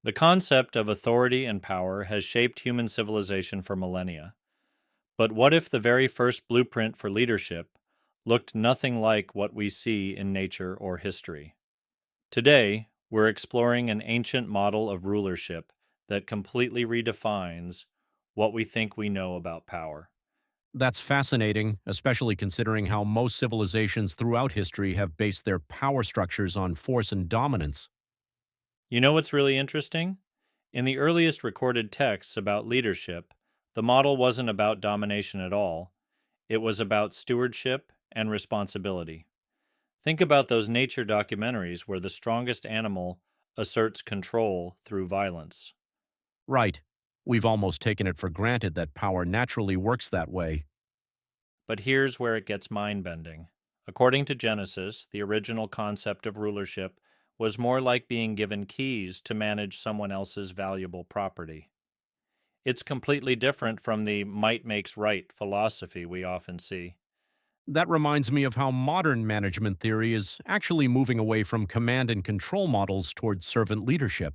The concept of authority and power has shaped human civilization for millennia. But what if the very first blueprint for leadership looked nothing like what we see in nature or history? Today, we're exploring an ancient model of rulership that completely redefines what we think we know about power. That's fascinating, especially considering how most civilizations throughout history have based their power structures on force and dominance. You know what's really interesting? In the earliest recorded texts about leadership, the model wasn't about domination at all. It was about stewardship and responsibility. Think about those nature documentaries where the strongest animal asserts control through violence. Right. We've almost taken it for granted that power naturally works that way. But here's where it gets mind bending. According to Genesis, the original concept of rulership was more like being given keys to manage someone else's valuable property. It's completely different from the might makes right philosophy we often see. That reminds me of how modern management theory is actually moving away from command and control models towards servant leadership.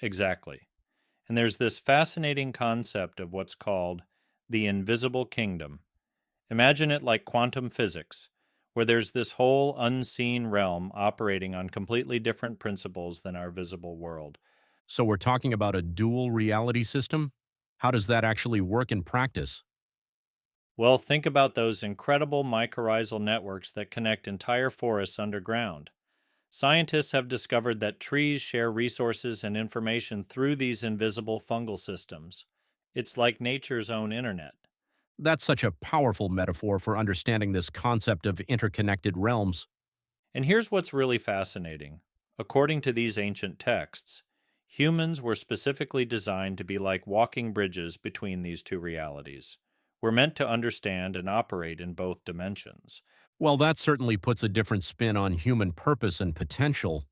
Exactly. And there's this fascinating concept of what's called the invisible kingdom. Imagine it like quantum physics, where there's this whole unseen realm operating on completely different principles than our visible world. So we're talking about a dual reality system? How does that actually work in practice? Well, think about those incredible mycorrhizal networks that connect entire forests underground. Scientists have discovered that trees share resources and information through these invisible fungal systems. It's like nature's own internet. That's such a powerful metaphor for understanding this concept of interconnected realms. And here's what's really fascinating. According to these ancient texts, humans were specifically designed to be like walking bridges between these two realities. We're meant to understand and operate in both dimensions. Well, that certainly puts a different spin on human purpose and potential.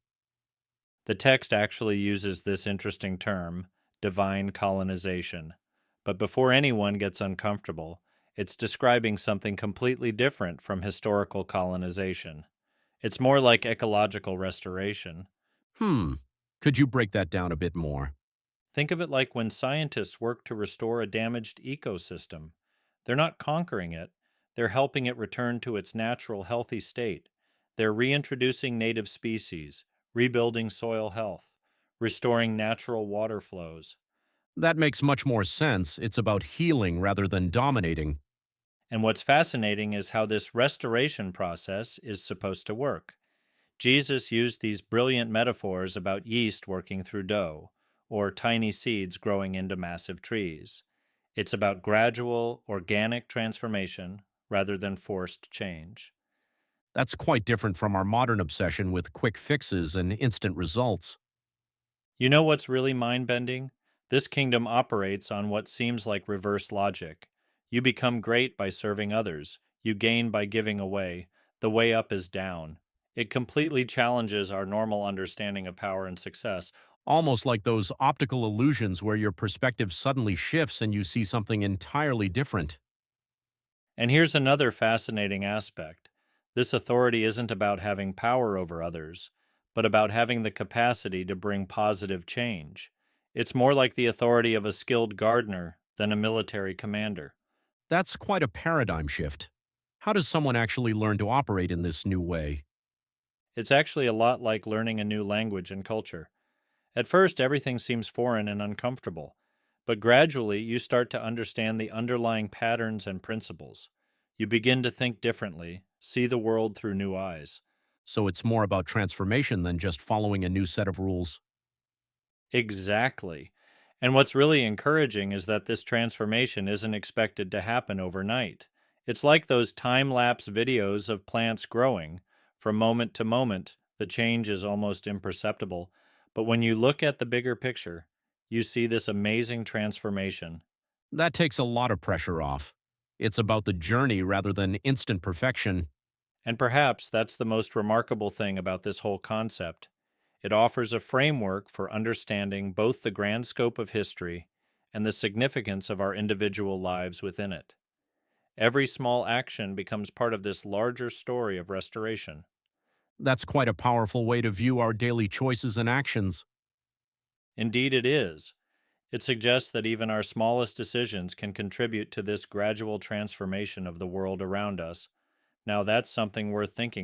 The text actually uses this interesting term, divine colonization. But before anyone gets uncomfortable, it's describing something completely different from historical colonization. It's more like ecological restoration. Hmm. Could you break that down a bit more? Think of it like when scientists work to restore a damaged ecosystem. They're not conquering it, they're helping it return to its natural, healthy state. They're reintroducing native species, rebuilding soil health, restoring natural water flows. That makes much more sense. It's about healing rather than dominating. And what's fascinating is how this restoration process is supposed to work. Jesus used these brilliant metaphors about yeast working through dough, or tiny seeds growing into massive trees. It's about gradual, organic transformation rather than forced change. That's quite different from our modern obsession with quick fixes and instant results. You know what's really mind bending? This kingdom operates on what seems like reverse logic. You become great by serving others, you gain by giving away. The way up is down. It completely challenges our normal understanding of power and success. Almost like those optical illusions where your perspective suddenly shifts and you see something entirely different. And here's another fascinating aspect. This authority isn't about having power over others, but about having the capacity to bring positive change. It's more like the authority of a skilled gardener than a military commander. That's quite a paradigm shift. How does someone actually learn to operate in this new way? It's actually a lot like learning a new language and culture. At first, everything seems foreign and uncomfortable, but gradually you start to understand the underlying patterns and principles. You begin to think differently, see the world through new eyes. So it's more about transformation than just following a new set of rules. Exactly. And what's really encouraging is that this transformation isn't expected to happen overnight. It's like those time lapse videos of plants growing. From moment to moment, the change is almost imperceptible. But when you look at the bigger picture, you see this amazing transformation. That takes a lot of pressure off. It's about the journey rather than instant perfection. And perhaps that's the most remarkable thing about this whole concept. It offers a framework for understanding both the grand scope of history and the significance of our individual lives within it. Every small action becomes part of this larger story of restoration. That's quite a powerful way to view our daily choices and actions. Indeed, it is. It suggests that even our smallest decisions can contribute to this gradual transformation of the world around us. Now, that's something worth thinking